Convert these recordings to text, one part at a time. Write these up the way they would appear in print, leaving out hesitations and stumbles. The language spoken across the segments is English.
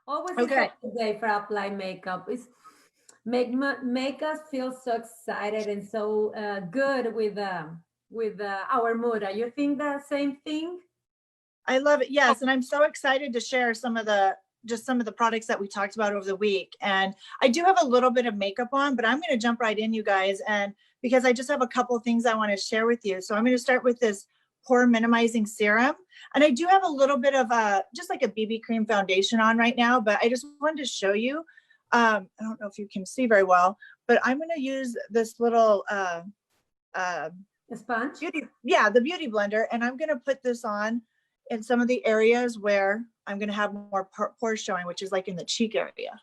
Always is a Okay. good day for apply makeup. It's make us feel so excited and so good with our mood. You think the same thing? I love it. Yes. And I'm so excited to share some of the products that we talked about over the week. And I do have a little bit of makeup on, but I'm going to jump right in, you guys. And because I just have a couple of things I want to share with you. So I'm going to start with this pore minimizing serum. And I do have a little bit of just like a BB cream foundation on right now, but I just wanted to show you. I don't know if you can see very well, but I'm going to use this little uh, A sponge? the beauty blender. And I'm going to put this on in some of the areas where I'm going to have more pores showing, which is like in the cheek area.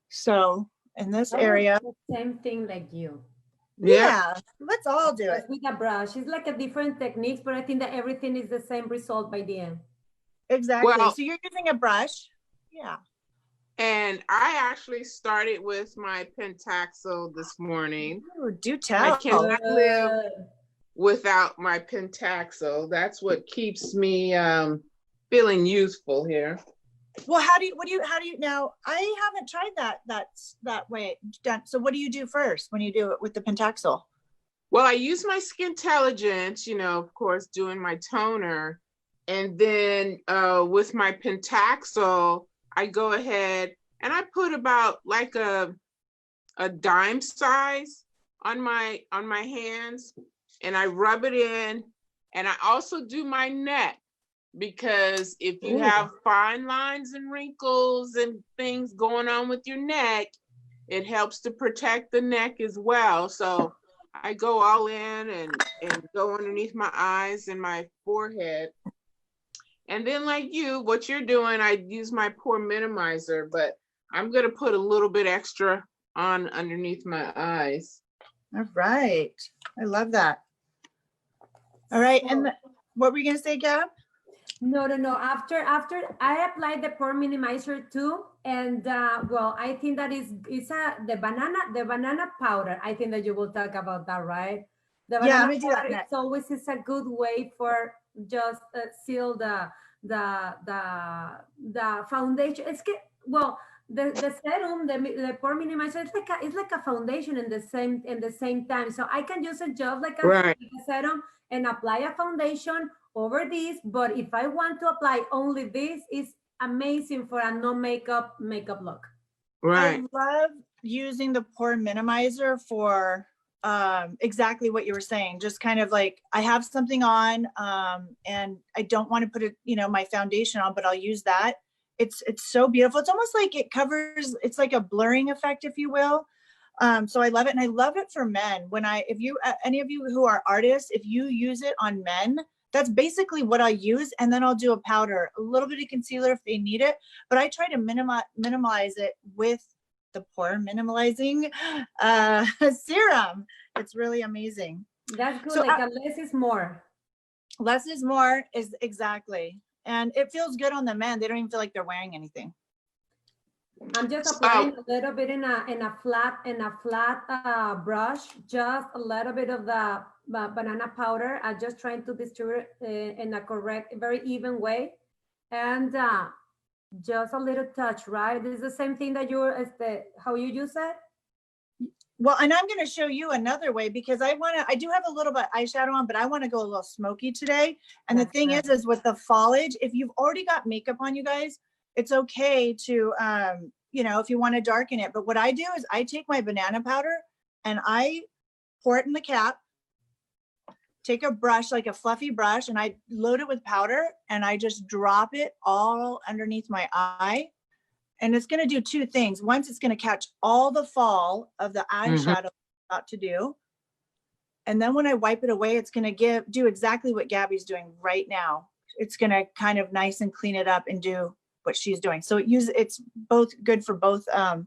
So in this Oh, area, the same thing like you. Yeah. yeah, let's all do it. Just with a brush. It's like a different techniques, but I think that everything is the same result by the end. Exactly. Well, So you're using a brush. Yeah. and I actually started with my Pentaxel this morning. Ooh, do I tell. cannot live without my Pentaxel. That's what keeps me feeling youthful here. Well, how do you now? I haven't tried that way done. So what do you do first when you do it with the Pentaxel? Well, I use my Skintelligence, of course, doing my toner. And then with my Pentaxel, I go ahead and I put about like a dime size on my hands, and I rub it in. And I also do my neck, because if you have fine lines and wrinkles and things going on with your neck, it helps to protect the neck as well. So I go all in and go underneath my eyes and my forehead. And then like you, what you're doing, I use my Pore Minimizer, but I'm going to put a little bit extra on underneath my eyes. All right. I love that. All right. And what were you going to say, Gab? No. After I applied the pore minimizer too, and well, I think that the banana powder. I think that you will talk about that, right? The Yeah, banana let me do that powder. next. It's always is a good way for just seal the the foundation. Well, the serum, the pore minimizer, it's like a foundation in the same time. So I can use it just like Right. like a serum and apply a foundation over this. But if I want to apply only this, it's amazing for a no makeup look. Right. I love using the pore minimizer for exactly what you were saying. Just kind of like I have something on and I don't want to put it, my foundation on, but I'll use that. It's so beautiful. It's almost like it covers, it's like a blurring effect, if you will. So I love it. And I love it for men. If you, any of you who are artists, if you use it on men, that's basically what I use. And then I'll do a powder, a little bit of concealer if they need it. But I try to minimize it with the pore minimalizing serum. It's really amazing. That's good. So Like less is more. less is more is exactly. And it feels good on the men. They don't even feel like they're wearing anything. I'm just applying a little bit in a flat brush, just a little bit of the banana powder. I'm just trying to distribute it in a correct, very even way, and just a little touch. Right, this is the same thing that how you use it. Well, and I'm going to show you another way because I do have a little bit eyeshadow on, but I want to go a little smoky today. And the thing is with the foliage, if you've already got makeup on, you guys, it's okay to, if you want to darken it. But what I do is I take my banana powder and I pour it in the cap, take a brush, like a fluffy brush, and I load it with powder and I just drop it all underneath my eye. And it's going to do two things. Once, it's going to catch all the fall of the eyeshadow I'm about to do. And then when I wipe it away, it's going to do exactly what Gabby's doing right now. It's going to kind of nice and clean it up and do what she's doing. So it's both good for both of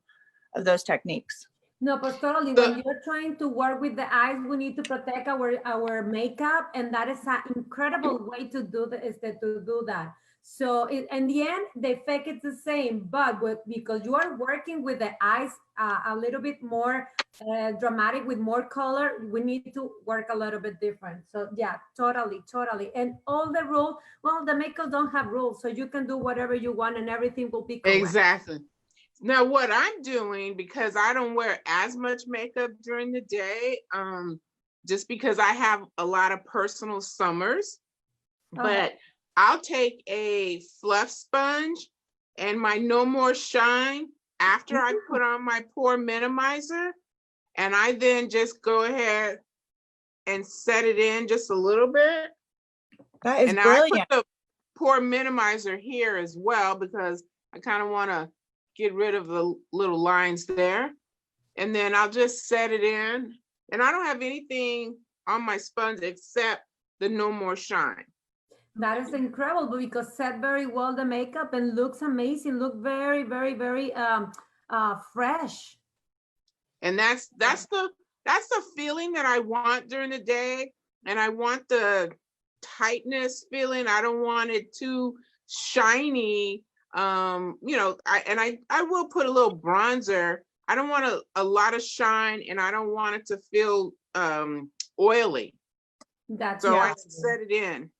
those techniques. No, but totally. When you're trying to work with the eyes, we need to protect our makeup, and that is an incredible way to do that. So in the end, the effect is the same, but because you are working with the eyes a little bit more dramatic with more color, we need to work a little bit different. So yeah, totally. And all the rules, well, the makeup don't have rules, so you can do whatever you want and everything will be correct. Exactly. Now what I'm doing, because I don't wear as much makeup during the day, just because I have a lot of personal summers, but I'll take a fluff sponge and my No More Shine after I put on my Pore Minimizer, and I then just go ahead and set it in just a little bit. That is and brilliant. I put the Pore Minimizer here as well because I kind of want to get rid of the little lines there. And then I'll just set it in. And I don't have anything on my sponge except the No More Shine. That is incredible because set very well the makeup and looks amazing. Look very, very, very fresh. And that's the feeling that I want during the day. And I want the tightness feeling. I don't want it too shiny. You know, I will put a little bronzer. I don't want a lot of shine, and I don't want it to feel oily. That's so I set it in.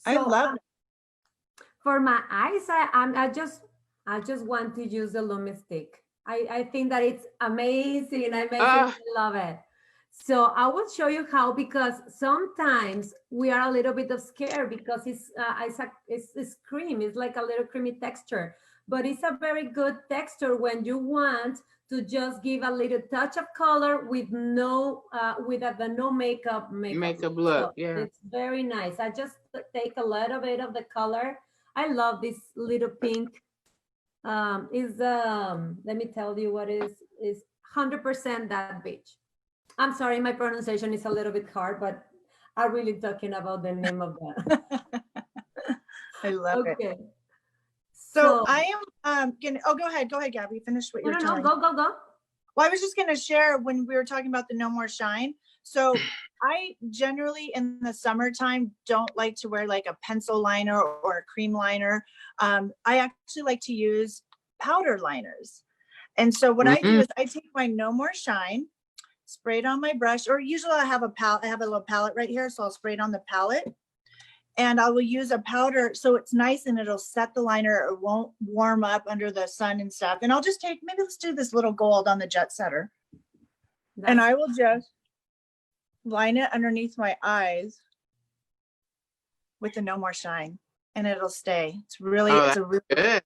I love it. For my eyes, I just want to use the Lumi Stick. I think that it's amazing. I love it. So I will show you how, because sometimes we are a little bit of scared because it's cream. It's like a little creamy texture, but it's a very good texture when you want to just give a little touch of color with no makeup look. So yeah, it's very nice. I just take a little bit of the color. I love this little pink. Let me tell you what is 100% that beach. I'm sorry, my pronunciation is a little bit hard, but I'm really talking about the name of that. I love it. Okay. So I am gonna, go ahead, Gabby, finish what you're telling. Go. Well, I was just gonna share when we were talking about the No More Shine. So I generally in the summertime don't like to wear like a pencil liner or a cream liner. I actually like to use powder liners. And so what I do is I take my No More Shine, spray it on my brush, or usually I have a little palette right here, so I'll spray it on the palette. And I will use a powder so it's nice and it'll set the liner. It won't warm up under the sun and stuff. And I'll just take, maybe let's do this little gold on the jet setter. And I will just line it underneath my eyes with the No More Shine, and it'll stay. It's really, it's a really good.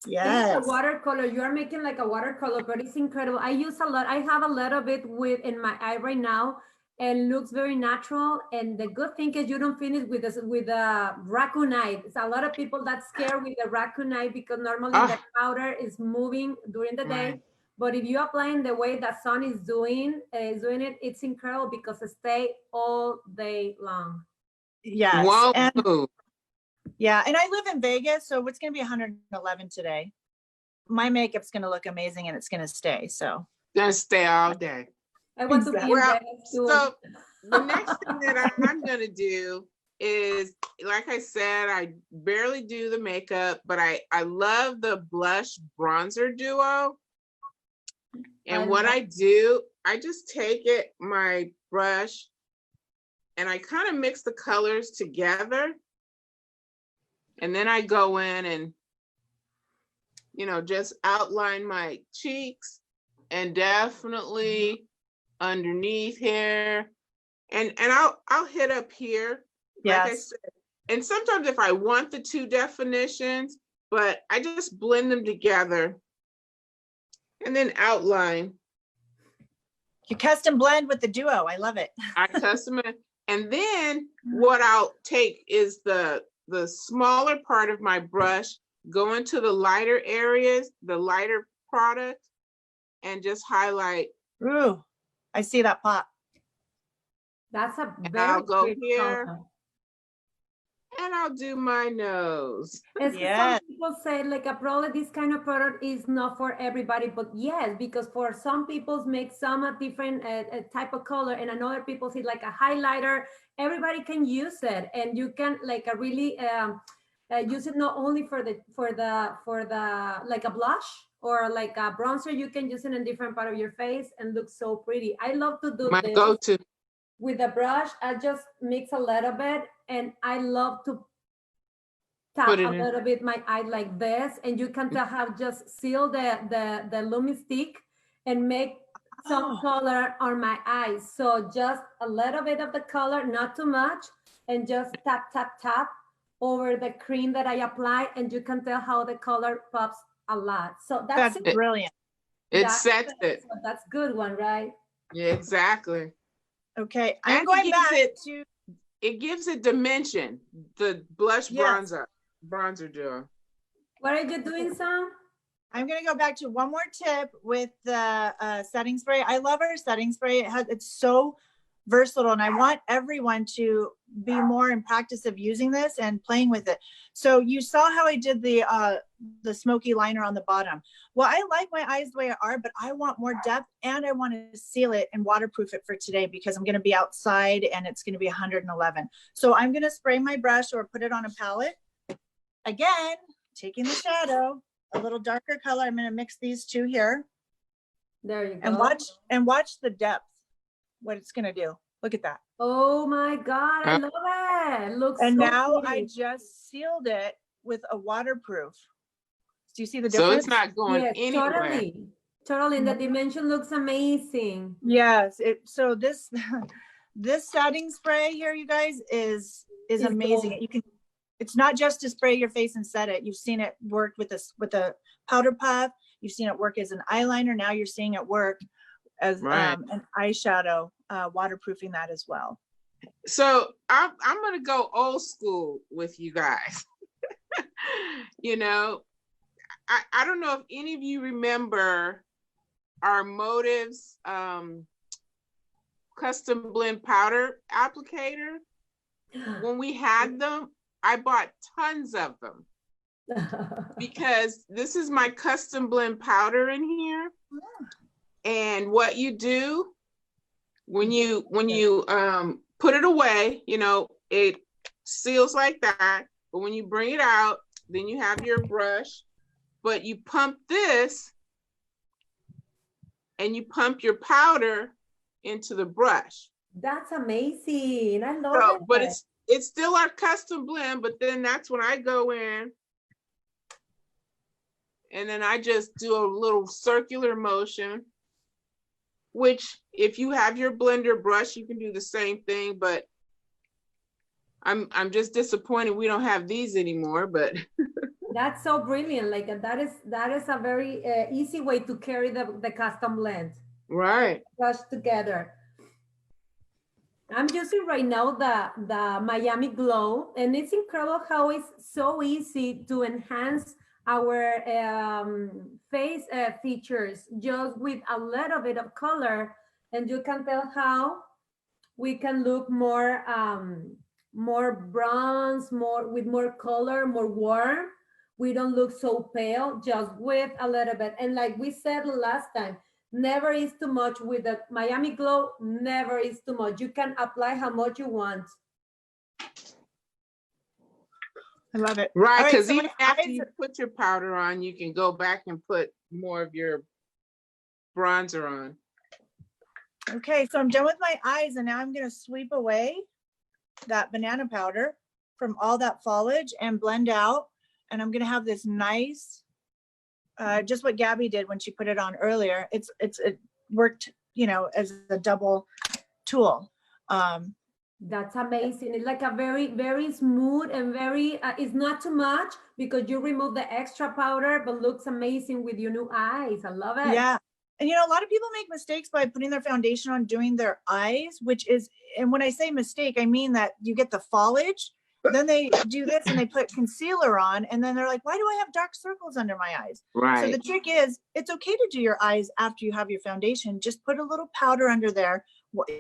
Yes. It's a watercolor. You are making like a watercolor, but it's incredible. I use a lot. I have a little bit in my eye right now, and looks very natural. And the good thing is you don't finish with a raccoon eye. It's a lot of people that's scared with the raccoon eye because normally the powder is moving during the day. But if you apply in the way that sun is doing it, it's incredible because it stays all day long. Yes. Whoa. Yeah, and I live in Vegas, so it's going to be 111 today. My makeup's going to look amazing, and it's going to stay. So gonna stay all day. I want to be in Vegas too. So the next thing that I'm going to do is, like I said, I barely do the makeup, but I love the blush bronzer duo. And what I do, I just take my brush, and I kind of mix the colors together. And then I go in and, just outline my cheeks and definitely underneath here. And I'll hit up here. Yes. Like I said. And sometimes if I want the two definitions, but I just blend them together and then outline. You custom blend with the duo. I love it. I custom it. And then what I'll take is the smaller part of my brush, go into the lighter areas, the lighter product, and just highlight. Ooh, I see that pop. That's a very I'll go good here. color. And I'll do my nose. Some people say like probably this kind of product is not for everybody, but yes, because for some people make some different type of color, and another people see like a highlighter. Everybody can use it, and you can like really use it not only for the like a blush or like a bronzer. You can use it in different part of your face and look so pretty. I love to do My this go-to. with a brush. I just mix a little bit, and I love to tap Put it a in. little bit my eye like this, and you can tell how just seal the Lumi stick and make some Oh. color on my eyes. So just a little bit of the color, not too much, and just tap, tap, tap over the cream that I apply, and you can tell how the color pops a lot. So that's That's it. brilliant. It sets it. So that's good one, right? Yeah, exactly. Okay, I'm And going back to. It gives it dimension. The blush Yes. bronzer duo. What are you doing, Sam? I'm going to go back to one more tip with the setting spray. I love our setting spray. It's so versatile, and I want everyone to be more in practice of using this and playing with it. So you saw how I did the smoky liner on the bottom. Well, I like my eyes the way they are, but I want more depth, and I want to seal it and waterproof it for today because I'm going to be outside and it's going to be 111. So I'm going to spray my brush or put it on a palette. Again, taking the shadow, a little darker color. I'm going to mix these two here. There you go. And watch the depth, what it's going to do. Look at that. Oh my God, I love it. Looks And so now pretty. I just sealed it with a waterproof. Do you see the So difference? it's not going Yes, anywhere. totally. And the dimension looks amazing. Yes. So this this setting spray here, you guys, is amazing. gold. You can. It's not just to spray your face and set it. You've seen it work with a powder puff. You've seen it work as an eyeliner. Now you're seeing it work as Right. an eyeshadow, waterproofing that as well. So I'm gonna go old school with you guys. You know, I don't know if any of you remember our Motives custom blend powder applicator. When we had them, I bought tons of them because this is my custom blend powder in here. And what you do when you put it away, you know, it seals like that. But when you bring it out, then you have your brush, but you pump this and you pump your powder into the brush. That's amazing. I love So, it. but it's still our custom blend, but then that's when I go in and then I just do a little circular motion, which if you have your blender brush, you can do the same thing, but I'm just disappointed we don't have these anymore, but. That's so brilliant. Like that is a very easy way to carry the custom blend. Right. Brush together. I'm using right now the Miami Glow, and it's incredible how it's so easy to enhance our face features just with a little bit of color, and you can tell how we can look more bronze, with more color, more warm. We don't look so pale just with a little bit. And like we said last time, never is too much with the Miami Glow, never is too much. You can apply how much you want. I love it. Right, All because so even my after eyes you put your powder on, you can go back and put more of your bronzer on. Okay, so I'm done with my eyes, and now I'm going to sweep away that banana powder from all that foliage and blend out. And I'm going to have this nice, just what Gabby did when she put it on earlier. It worked, you know, as a double tool. That's amazing. It's like a very, very smooth and very, it's not too much because you remove the extra powder, but looks amazing with your new eyes. I love it. Yeah. And, you know, a lot of people make mistakes by putting their foundation on doing their eyes, which is, and when I say mistake, I mean that you get the foliage, then they do this and they put concealer on, and then they're like, why do I have dark circles under my eyes? Right. So the trick is, it's okay to do your eyes after you have your foundation. Just put a little powder under there,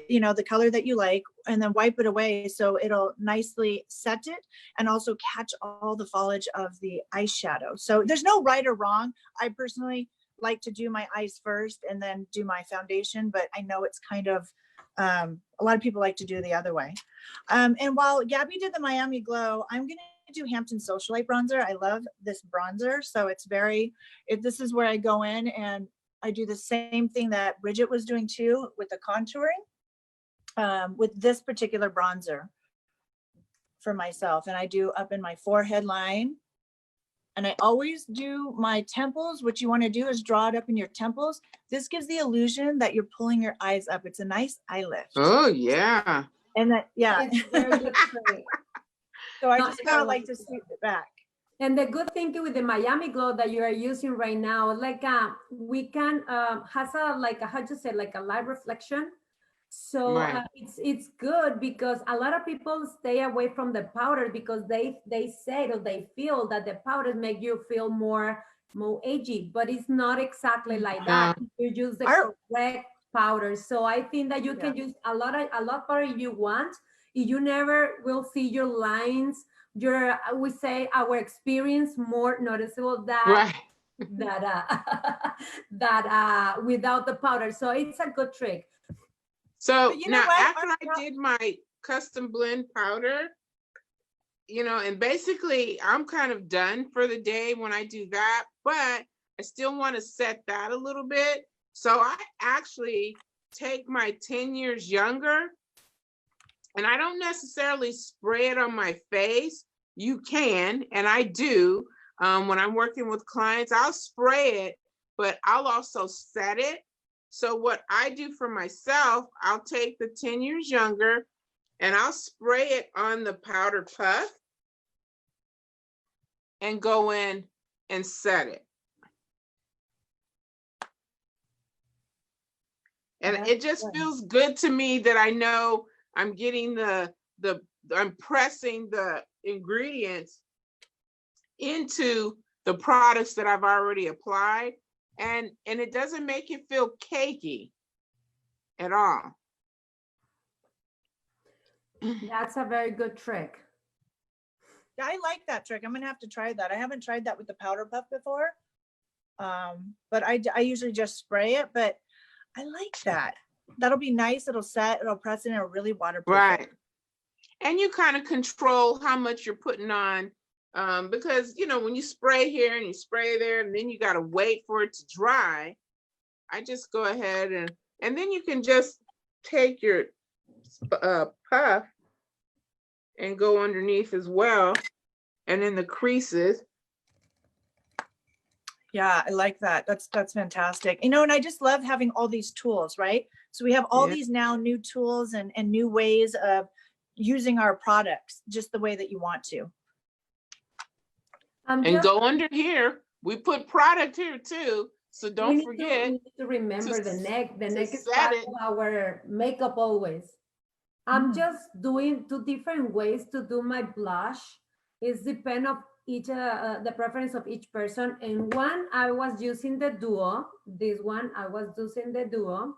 you know, the color that you like, and then wipe it away so it'll nicely set it and also catch all the foliage of the eyeshadow. So there's no right or wrong. I personally like to do my eyes first and then do my foundation, but I know it's kind of a lot of people like to do the other way. And while Gabby did the Miami Glow, I'm going do Hampton Socialite bronzer. I love this bronzer. So it's this is where I go in and I do the same thing that Bridget was doing too with the contouring, with this particular bronzer for myself. And I do up in my forehead line. And I always do my temples. What you want to do is draw it up in your temples. This gives the illusion that you're pulling your eyes up. It's a nice eye lift. Oh, yeah. And that, yeah. It's very good trick. So I just kind of like to sweep it back. And the good thing with the Miami Glow that you are using right now, like we can has a like a, how to say, like a light reflection. So Right. it's good because a lot of people stay away from the powder because they say or they feel that the powder make you feel more edgy, but it's not exactly like that. You use the correct powder. So I think that you can use a lot powder if you want. You never will see your lines, your we say our experience more noticeable that that without the powder. So it's a good trick. So now after I did my custom blend powder, and basically I'm kind of done for the day when I do that, but I still want to set that a little bit. So I actually take my 10 years younger and I don't necessarily spray it on my face. You can, and I do. When I'm working with clients, I'll spray it, but I'll also set it. So what I do for myself, I'll take the 10 years younger and I'll spray it on the powder puff and go in and set it. And it just feels good to me that I know I'm getting I'm pressing the ingredients into the products that I've already applied. And it doesn't make it feel cakey at all. That's a very good trick. Yeah, I like that trick. I'm gonna have to try that. I haven't tried that with the powder puff before. But I usually just spray it, but I like that. That'll be nice. It'll set, it'll press in, it'll really waterproof. Right. And you kind of control how much you're putting on. Because, when you spray here and you spray there and then you got to wait for it to dry, I just go ahead and then you can just take your puff and go underneath as well. And in the creases. Yeah, I like that. That's fantastic. And I just love having all these tools, right? So we have all these now new tools and new ways of using our products just the way that you want to. And go under here. We put product here too. So don't forget. We need to remember the neck. The neck is part of our makeup always. I'm just doing 2 different ways to do my blush. It's depend of each the preference of each person. And one I was using the duo. This one I was using the duo.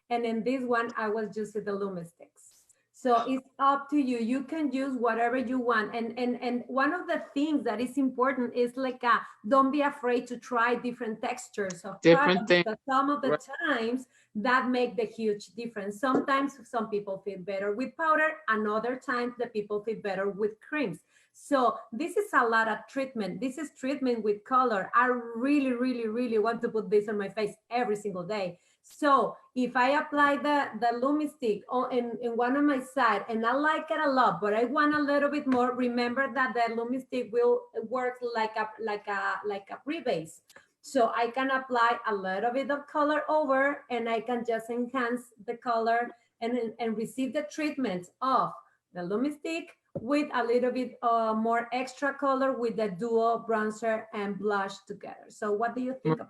And in this one I was using the Lumisticks. So it's up to you. You can use whatever you want. And one of the things that is important is like, don't be afraid to try different textures of different things. Because some of the times that make the huge difference. Sometimes some people feel better with powder, and other times the people feel better with creams. So this is a lot of treatment. This is treatment with color. I really, really, really want to put this on my face every single day. So if I apply the Lumistick in one of my side and I like it a lot, but I want a little bit more, remember that the Lumistick will work like a pre-base. So I can apply a little bit of color over and I can just enhance the color and receive the treatment of the Lumistick with a little bit more extra color with the duo bronzer and blush together. So what do you think about?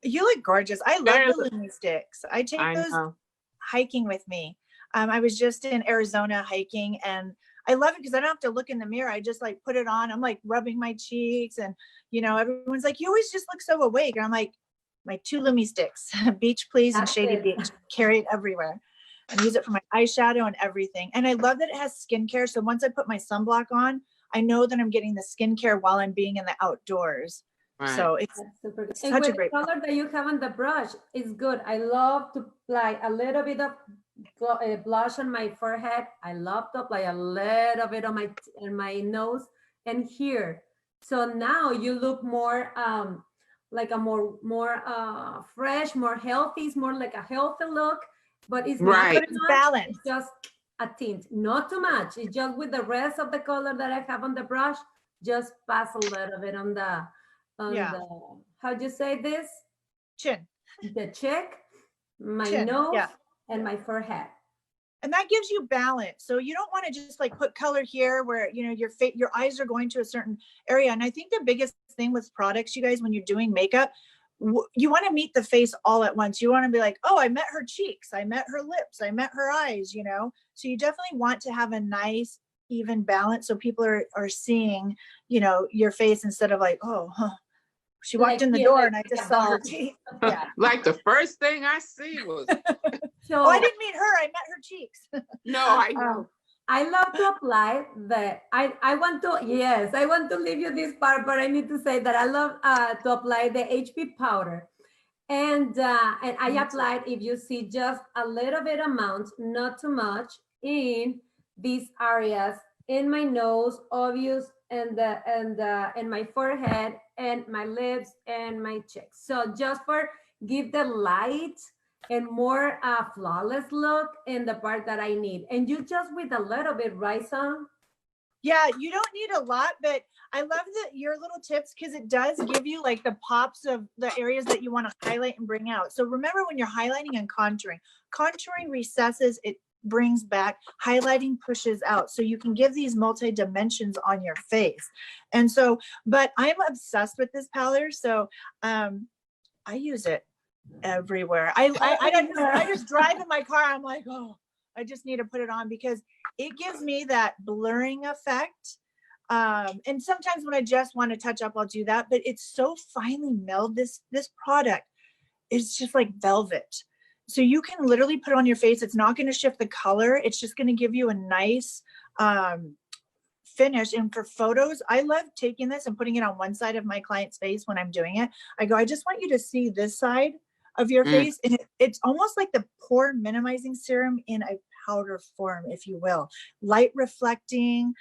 You look gorgeous. I love the Lumisticks. I take those hiking with me. I was just in Arizona hiking and I love it because I don't have to look in the mirror. I just like put it on. I'm like rubbing my cheeks and everyone's like, you always just look so awake. And I'm like, my 2 Lumisticks, Beach Please and Shady Beach, carry it everywhere. I use it for my eyeshadow and everything. And I love that it has skincare. So once I put my sunblock on, I know that I'm getting the skincare while I'm being in the outdoors. Right. So it's super good. And with the color that you have on the brush is good. I love to apply a little bit of blush on my forehead. I love to apply a little bit on my nose and here. So now you look more like a more fresh, more healthy. It's more like a healthy look, but it's not Right. But too it's much. balanced. It's just a tint, not too much. It's just with the rest of the color that I have on the brush, just pass a little bit on the Yeah. how'd you say this? Chin. The cheek, my Chin, nose, yeah. and my forehead. And that gives you balance. So you don't want to just like put color here where, you know, your eyes are going to a certain area. And I think the biggest thing with products, you guys, when you're doing makeup, you want to meet the face all at once. You want to be like, oh, I met her cheeks, I met her lips, I met her eyes, you know? So you definitely want to have a nice, even balance. So people are seeing, you know, your face instead of like, oh, huh, she walked Like in the here, door like and I just a saw her doll. teeth. Yeah. Like the first thing I see was, So Oh, I didn't meet her, I met her cheeks. no, I know. I love to apply I want to, yes, I want to leave you this part, but I need to say that I love to apply the HP powder. And I applied, if you see, just a little bit amount, not too much, in these areas, in my nose, obvious, and my forehead, and my lips, and my cheeks. So just for give the light and more flawless look in the part that I need. And you just with a little bit, right, Sam? Yeah, you don't need a lot, but I love that your little tips because it does give you like the pops of the areas that you want to highlight and bring out. So remember when you're highlighting and contouring recesses, it brings back, highlighting pushes out. So you can give these multi dimensions on your face. And so, but I'm obsessed with this powder. So I use it everywhere. I just drive in my car. I'm like, oh, I just need to put it on because it gives me that blurring effect. And sometimes when I just want to touch up, I'll do that, but it's so finely milled. This product is just like velvet. So you can literally put it on your face. It's not going to shift the color. It's just going to give you a nice finish. And for photos, I love taking this and putting it on one side of my client's face when I'm doing it. I go, I just want you to see this side of your face. And it's almost like the pore minimizing serum in a powder form, if you will. Light reflecting,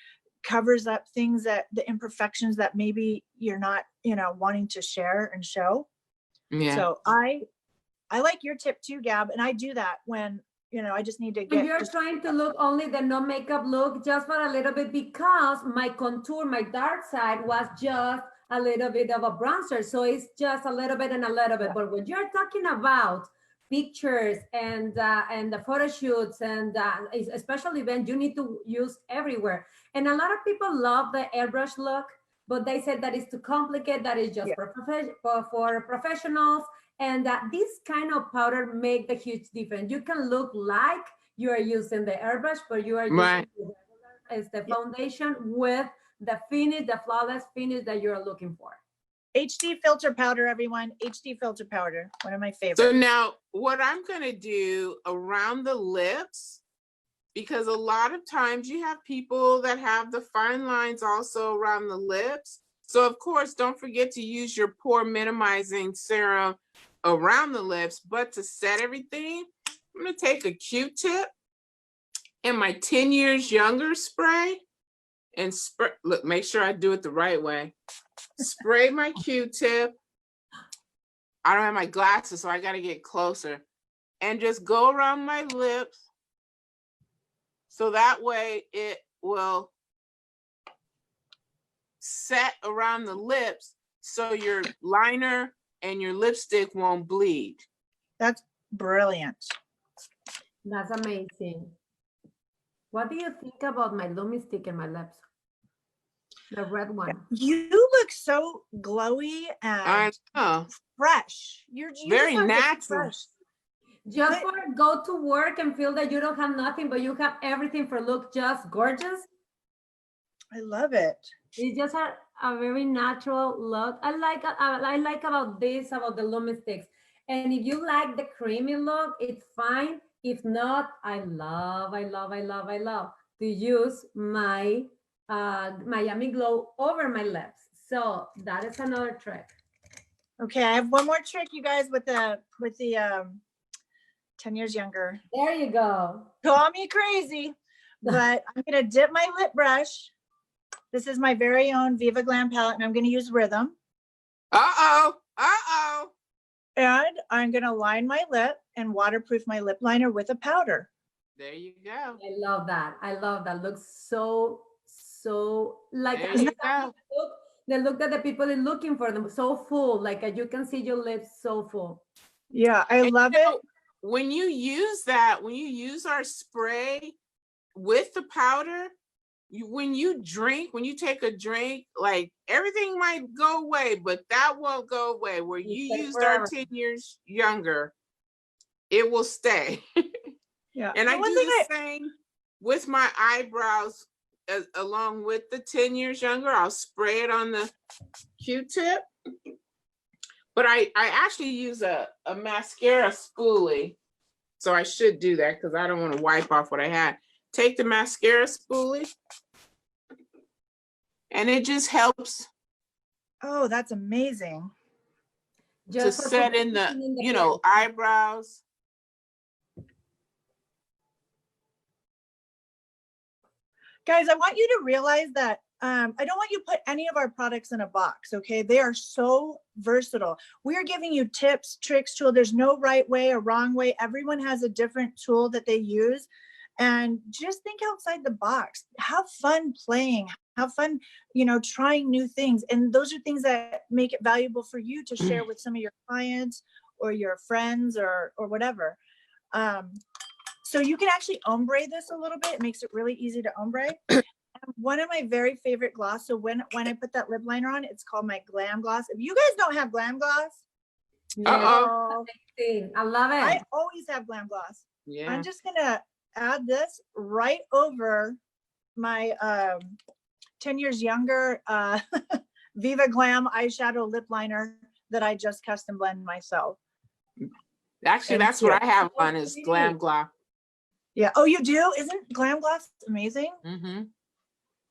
covers up things that the imperfections that maybe you're not, you know, wanting to share and show. Yeah. So I like your tip too, Gab. And I do that when, you know, I just need to get. When you're trying to look only the no makeup look just for a little bit, because my contour, my dark side was just a little bit of a bronzer. So it's just a little bit and a little bit. But when you're talking about pictures and the photo shoots and especially when you need to use everywhere. And a lot of people love the airbrush look, but they said that it's too complicated, that is just for professionals. And that this kind of powder make the huge difference. You can look like you are using the airbrush, but you are using the foundation with the finish, the flawless finish that you're looking for. HD filter powder, everyone. HD filter powder, one of my favorites. So now what I'm going to do around the lips, because a lot of times you have people that have the fine lines also around the lips. So of course, don't forget to use your pore minimizing serum around the lips, but to set everything, I'm going to take a Q-tip and my 10 years younger spray and look, make sure I do it the right way. Spray my Q-tip. I don't have my glasses, so I got to get closer, and just go around my lips. So that way it will set around the lips so your liner and your lipstick won't bleed. That's brilliant. That's amazing. What do you think about my Lumi stick in my lips? The red one. You look so glowy and fresh. You're very natural. Just for go to work and feel that you don't have nothing, but you have everything for look just gorgeous. I love it. It's just a very natural look. I like about this, about the Lumi sticks. And if you like the creamy look, it's fine. If not, I love to use my Miami Glow over my lips. So that is another trick. Okay, I have one more trick, you guys, with the 10 years younger. There you go. Call me crazy, but I'm gonna dip my lip brush. This is my very own Viva Glam palette, and I'm gonna use Rhythm. Uh-oh. And I'm gonna line my lip and waterproof my lip liner with a powder. There you go. I love that. I love that. Looks so like There you go. the look that the people are looking for, them so full, like you can see your lips so full. Yeah, I love it. When you use that, when you use our spray with the powder, when you take a drink, like everything might go away, but that won't go away. Where you used our 10 years younger, it will stay. Yeah. And I do the same with my eyebrows along with the 10 years younger. I'll spray it on the Q-tip. But I actually use a mascara spoolie. So I should do that because I don't want to wipe off what I had. Take the mascara spoolie. And it just helps. Oh, that's amazing. Just to set in the, eyebrows. Guys, I want you to realize that I don't want you to put any of our products in a box, okay? They are so versatile. We are giving you tips, tricks, tools. There's no right way or wrong way. Everyone has a different tool that they use. And just think outside the box. Have fun playing. Have fun, trying new things. And those are things that make it valuable for you to share with some of your clients or your friends or whatever. So you can actually ombre this a little bit. It makes it really easy to ombre. One of my very favorite gloss. So when I put that lip liner on, it's called my Glam Gloss. If you guys don't have Glam Gloss, I love it. I always have Glam Gloss. Yeah. I'm just gonna add this right over my 10 years younger Viva Glam eyeshadow lip liner that I just custom blend myself. Actually, that's what I have on is Glam Gloss. Yeah. Oh, you do? Isn't Glam Gloss amazing? Mm-hmm.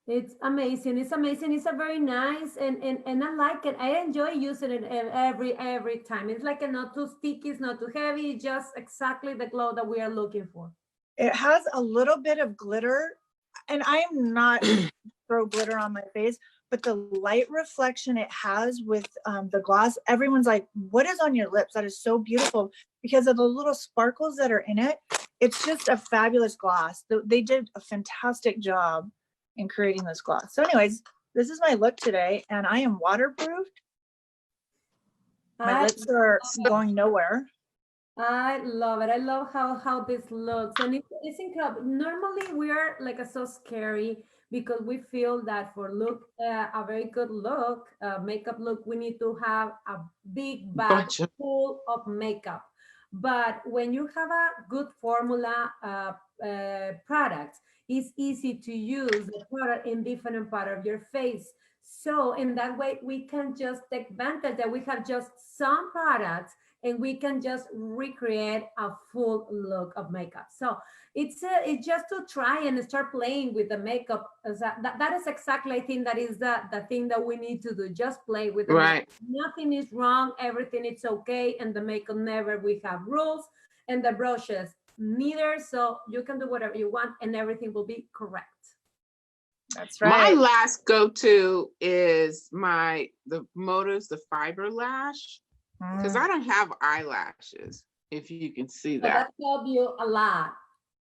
It's amazing. It's amazing. It's a very nice and I like it. I enjoy using it every time. It's like not too sticky, it's not too heavy, just exactly the glow that we are looking for. It has a little bit of glitter, and I'm not throw glitter on my face, but the light reflection it has with the gloss, everyone's like, what is on your lips? That is so beautiful because of the little sparkles that are in it. It's just a fabulous gloss. They did a fantastic job in creating this gloss. So anyways, this is my look today, and I am waterproofed. My lips are going nowhere. I love it. I love how this looks, and it's incredible. Normally we are like so scary because we feel that for a very good look, makeup look, we need to have a big bag full of makeup. But when you have a good formula product, it's easy to use the product in different part of your face. So in that way, we can just take advantage that we have just some products and we can just recreate a full look of makeup. So it's just to try and start playing with the makeup. That is exactly, I think that is the thing that we need to do. Just play with the makeup. Nothing is wrong. Everything is okay. And the makeup never, we have rules, and the brushes neither. So you can do whatever you want and everything will be correct. That's right. My last go-to is the fiber lash. Because I don't have eyelashes, if you can see that. That helps you a lot.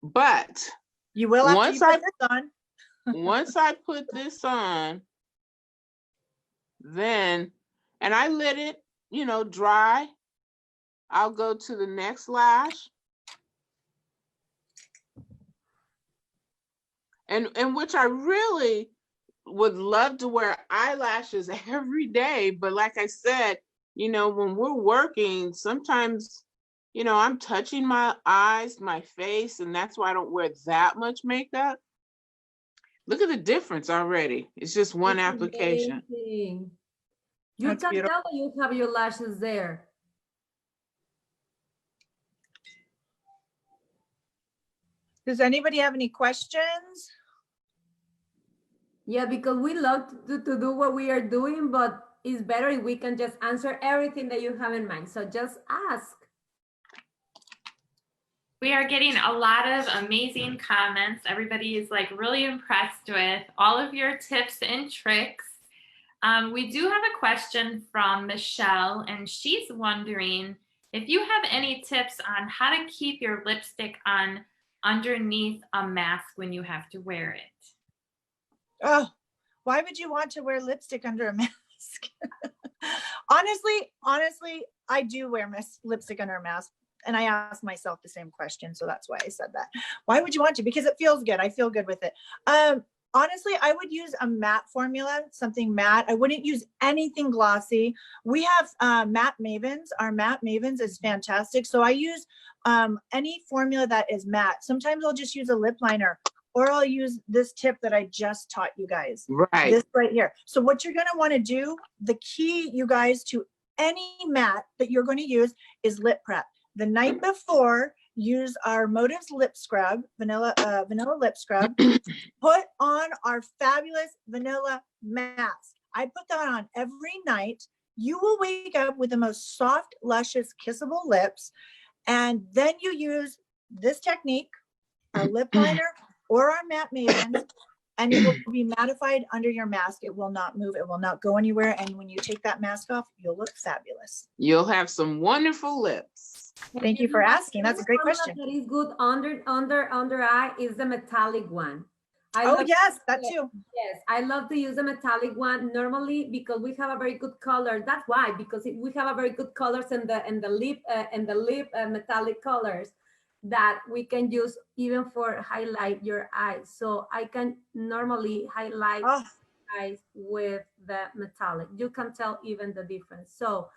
But you will once I put this on, then, and I let it, dry, I'll go to the next lash. And which I really would love to wear eyelashes every day. But like I said, when we're working, sometimes, I'm touching my eyes, my face, and that's why I don't wear that much makeup. Look at the difference already. It's just one application. Amazing. You can tell you have your lashes there. Does anybody have any questions? Yeah, because we love to do what we are doing, but it's better if we can just answer everything that you have in mind. So just ask. We are getting a lot of amazing comments. Everybody is like really impressed with all of your tips and tricks. We do have a question from Michelle, and she's wondering if you have any tips on how to keep your lipstick on underneath a mask when you have to wear it. Oh, why would you want to wear lipstick under a mask? honestly, I do wear lipstick under a mask. And I asked myself the same question. So that's why I said that. Why would you want to? Because it feels good. I feel good with it. Honestly, I would use a matte formula, something matte. I wouldn't use anything glossy. We have matte Mavens. Our matte Mavens is fantastic. So I use any formula that is matte. Sometimes I'll just use a lip liner, or I'll use this tip that I just taught you guys. Right. This right here. So what you're going to want to do, the key, you guys, to any matte that you're going to use is lip prep. The night before, use our Motives lip scrub, vanilla lip scrub. Put on our fabulous vanilla mask. I put that on every night. You will wake up with the most soft, luscious, kissable lips. And then you use this technique, our lip liner or our matte Mavens, and it will be mattified under your mask. It will not move. It will not go anywhere. And when you take that mask off, you'll look fabulous. You'll have some wonderful lips. Thank you for asking. That's a great question. That is good under eye is the metallic one. Yes, that too. Yes, I love to use a metallic one normally because we have a very good color. That's why, because we have a very good colors in the lip metallic colors that we can use even for highlight your eyes. So I can normally highlight eyes with the metallic. You can tell even the difference. So.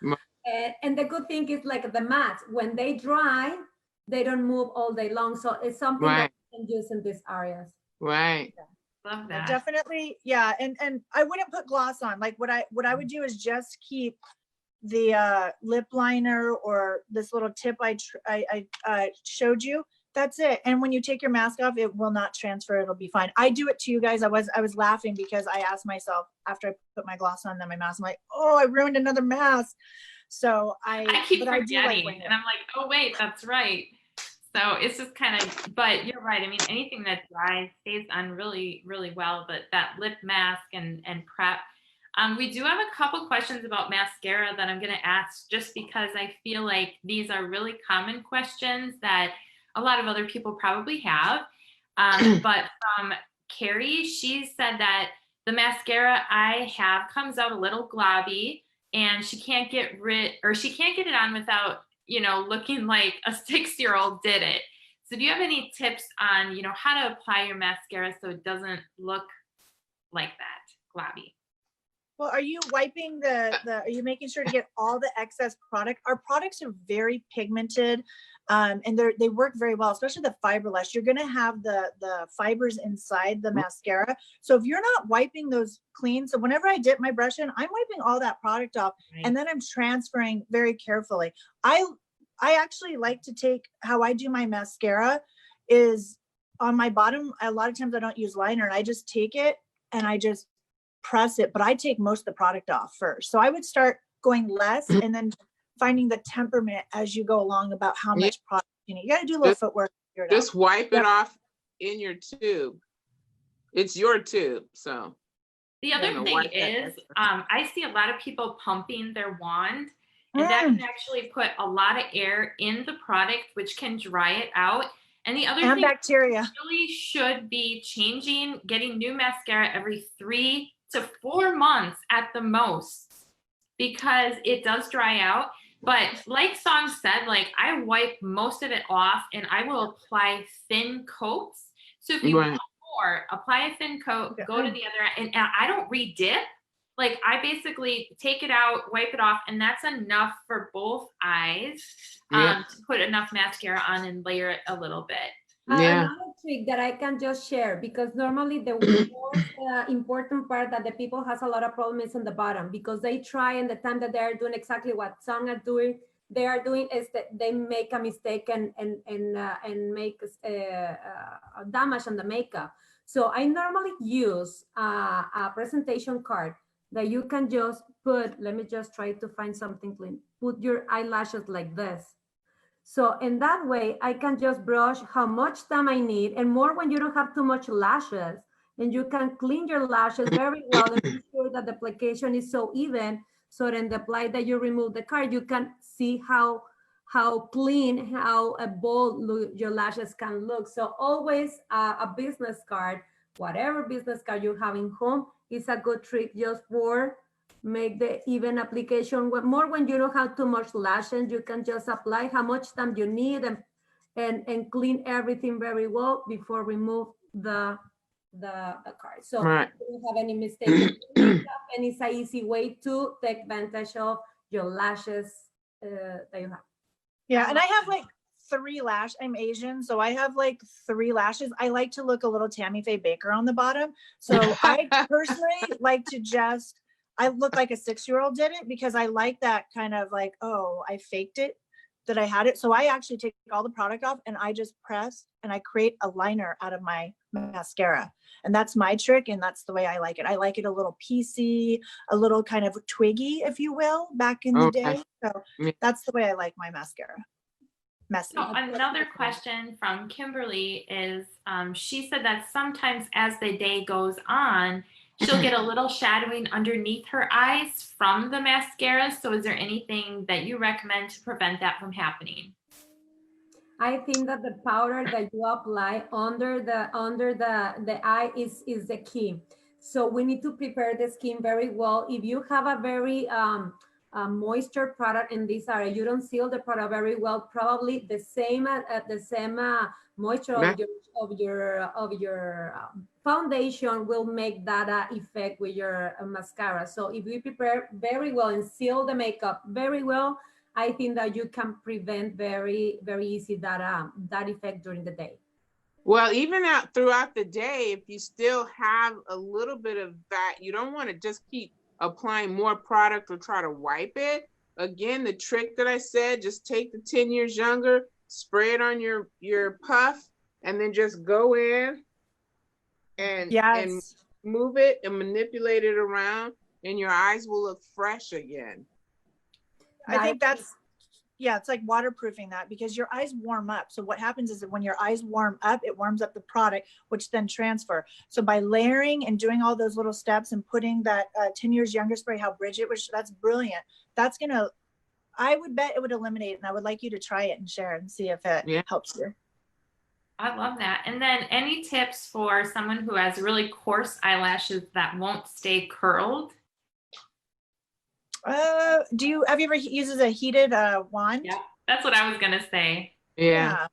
And the good thing is like the matte, when they dry, they don't move all day long. So it's something that you can use in these areas. Right. Yeah. Love that. Definitely. Yeah. And I wouldn't put gloss on. Like what I would do is just keep the lip liner or this little tip I showed you. That's it. And when you take your mask off, it will not transfer. It'll be fine. I do it to you guys. I was laughing because I asked myself after I put my gloss on, then my mask, I'm like, oh, I ruined another mask. So I keep forgetting, and I'm like, oh wait, that's right. So it's just kind of, but you're right. I mean, anything that dries stays on really, really well, but that lip mask and prep. We do have a couple questions about mascara that I'm going to ask just because I feel like these are really common questions that a lot of other people probably have. But from Carrie, she said that the mascara I have comes out a little globby, and she can't get it on without, looking like a 6-year-old did it. So do you have any tips on, how to apply your mascara so it doesn't look like that, globby? Well, are you wiping are you making sure to get all the excess product? Our products are very pigmented, and they work very well, especially the fiber lash. You're going to have the fibers inside the mascara. So if you're not wiping those clean, so whenever I dip my brush in, I'm wiping all that product off, and then I'm transferring very carefully. I actually like to take, how I do my mascara is on my bottom. A lot of times I don't use liner, and I just take it and I just press it, but I take most of the product off first. So I would start going less and then finding the temperament as you go along about how much product you need. You got to do a little footwork. Just wipe it off in your tube. It's your tube. So the other thing is, I see a lot of people pumping their wand, and that can actually put a lot of air in the product, which can dry it out. And the other thing, bacteria, really should be getting new mascara every 3 to 4 months at the most, because it does dry out. But like Song said, like I wipe most of it off and I will apply thin coats. So if you want more, apply a thin coat, go to the other, and I don't re-dip. Like I basically take it out, wipe it off, and that's enough for both eyes to put enough mascara on and layer it a little bit. Another trick that I can just share, because normally the most important part that the people has a lot of problems on the bottom, because they try, and the time that they are doing exactly what Song are doing, they are doing is that they make a mistake and make damage on the makeup. So I normally use a presentation card that you can just put. Let me just try to find something clean. Put your eyelashes like this. So in that way, I can just brush how much time I need, and more when you don't have too much lashes, and you can clean your lashes very well and be sure that the application is so even. So then the apply that you remove the card, you can see how clean, how a bold your lashes can look. So always a business card, whatever business card you have in home, is a good trick just for make the even application. More when you don't have too much lashes, you can just apply how much time you need and clean everything very well before remove the card. So Right. you don't have any mistakes in makeup, and it's an easy way to take advantage of your lashes that you have. Yeah, and I have like 3 lash. I'm Asian, so I have like 3 lashes. I like to look a little Tammy Faye Baker on the bottom. So I personally like to just, I look like a 6-year-old did it because I like that kind of like, oh, I faked it, that I had it. So I actually take all the product off and I just press and I create a liner out of my mascara. And that's my trick, and that's the way I like it. I like it a little piecey, a little kind of twiggy, if you will, back in the day. So that's the way I like my mascara. Messy. So another question from Kimberly is, she said that sometimes as the day goes on, she'll get a little shadowing underneath her eyes from the mascara. So is there anything that you recommend to prevent that from happening? I think that the powder that you apply under the eye is the key. So we need to prepare the skin very well. If you have a very moisture product in this area, you don't seal the product very well. Probably the same moisture of your foundation will make that effect with your mascara. So if you prepare very well and seal the makeup very well, I think that you can prevent very, very easy that effect during the day. Well, even out throughout the day, if you still have a little bit of that, you don't want to just keep applying more product or try to wipe it. Again, the trick that I said, just take the 10 years younger, spray it on your puff, and then just go in and move it and manipulate it around, and your eyes will look fresh again. I think that's, yeah, it's like waterproofing that, because your eyes warm up. So what happens is that when your eyes warm up, it warms up the product, which then transfer. So by layering and doing all those little steps and putting that 10 years younger spray, how Bridget was, that's brilliant. That's going to, I would bet it would eliminate it. And I would like you to try it and share it and see if it helps you. I love that. And then any tips for someone who has really coarse eyelashes that won't stay curled? Have you ever used a heated wand? Yeah, that's what I was gonna say. Yeah.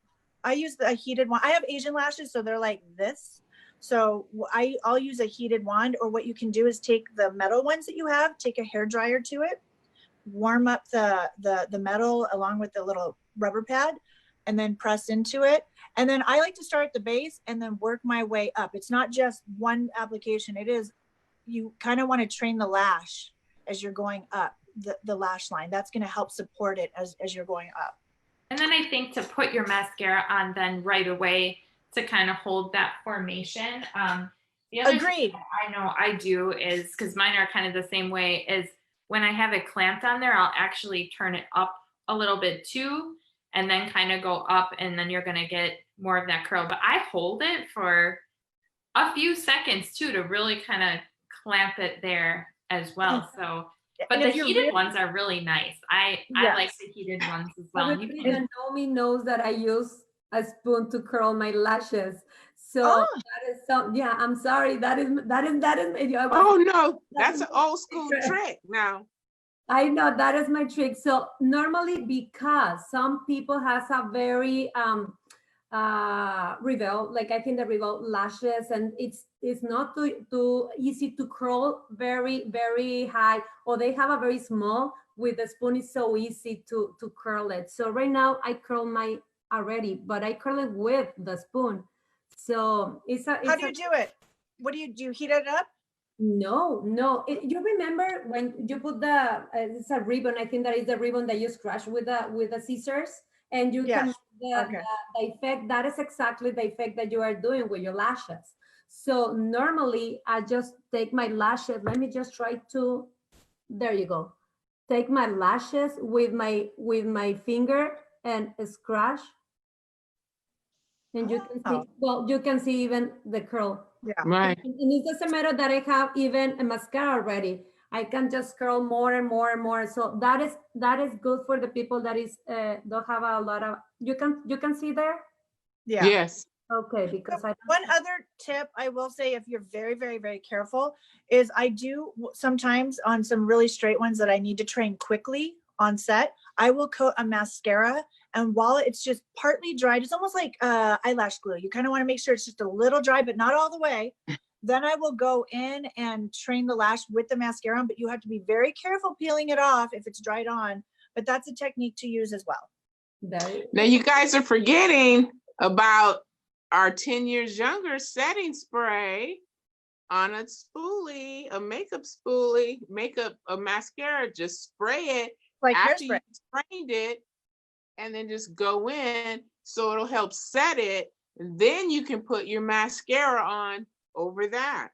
I use the heated wand. I have Asian lashes, so they're like this. So I'll use a heated wand, or what you can do is take the metal ones that you have, take a hair dryer to it, warm up the metal along with the little rubber pad, and then press into it. And then I like to start at the base and then work my way up. It's not just one application. It is, you kind of want to train the lash as you're going up the lash line. That's going to help support it as you're going up. And then I think to put your mascara on then right away to kind of hold that formation. The other thing I know I do is, because mine are kind of the same way, is when I have it clamped on there, I'll actually turn it up a little bit too, and then kind of go up, and then you're going to get more of that curl. But I hold it for a few seconds too to really kind of clamp it there as well. So, but the heated ones are really nice. I like the heated ones as well. Everybody that know me knows that I use a spoon to curl my lashes. So that is I'm sorry. That is. Oh no, that's an old school trick now. I know that is my trick. So normally, because some people has a very reveal, like I think the reveal lashes, and it's not too easy to curl very, very high, or they have a very small. With the spoon, it's so easy to curl it. So right now I curl my already, but I curl it with the spoon. So how do you do it? What do you heat it up? No. You remember when you put it's a ribbon? I think that is the ribbon that you scratch with the scissors, and you can the effect. That is exactly the effect that you are doing with your lashes. So normally I just take my lashes. Let me just try to. There you go. Take my lashes with my finger and scratch. And you can see, Oh. well, you can see even the curl. Yeah. Right. And it doesn't matter that I have even a mascara already. I can just curl more and more and more. So that is good for the people that is don't have a lot of. You can see there. Yeah. Yes. Okay, because I One other tip I will say, if you're very, very, very careful, is I do sometimes on some really straight ones that I need to train quickly on set, I will coat a mascara, and while it's just partly dried, it's almost like eyelash glue. You kind of want to make sure it's just a little dry, but not all the way. Then I will go in and train the lash with the mascara on, but you have to be very careful peeling it off if it's dried on. But that's a technique to use as well. Now you guys are forgetting about our 10 years younger setting spray on a spoolie, a makeup spoolie, a mascara, just spray it Like after hairspray. you strained it, and then just go in, so it'll help set it. And then you can put your mascara on over that.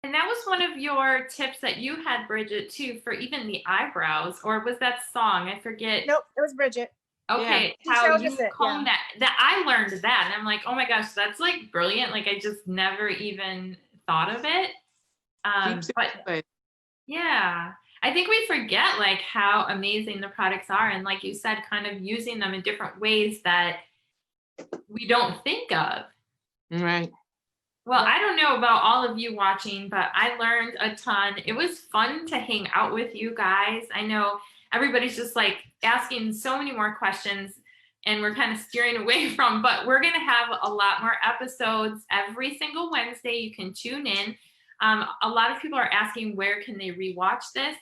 And that was one of your tips that you had, Bridget, too, for even the eyebrows, or was that Song? I forget. Nope, it was Bridget. Okay, She how showed you us it, comb that I learned that, and I'm like, oh my gosh, that's like brilliant. Like I just never even thought of it. Keeps it But good. yeah, I think we forget like how amazing the products are, and like you said, kind of using them in different ways that we don't think of. Right. Well, I don't know about all of you watching, but I learned a ton. It was fun to hang out with you guys. I know everybody's just like asking so many more questions and we're kind of steering away from, but we're going to have a lot more episodes every single Wednesday. You can tune in. A lot of people are asking, where can they rewatch this?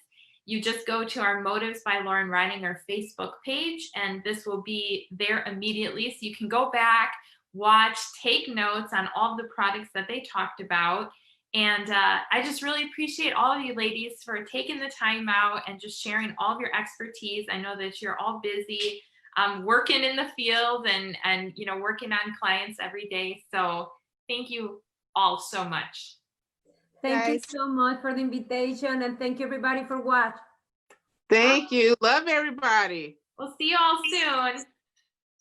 You just go to our Motives by Lauren Reininger Facebook page, and this will be there immediately. So you can go back, watch, take notes on all the products that they talked about. And I just really appreciate all of you ladies for taking the time out and just sharing all of your expertise. I know that you're all busy working in the field and you know, working on clients every day. So thank you all so much. Thank you Guys. so much for the invitation, and thank you everybody for watching. Thank you. Love everybody. We'll see you all soon.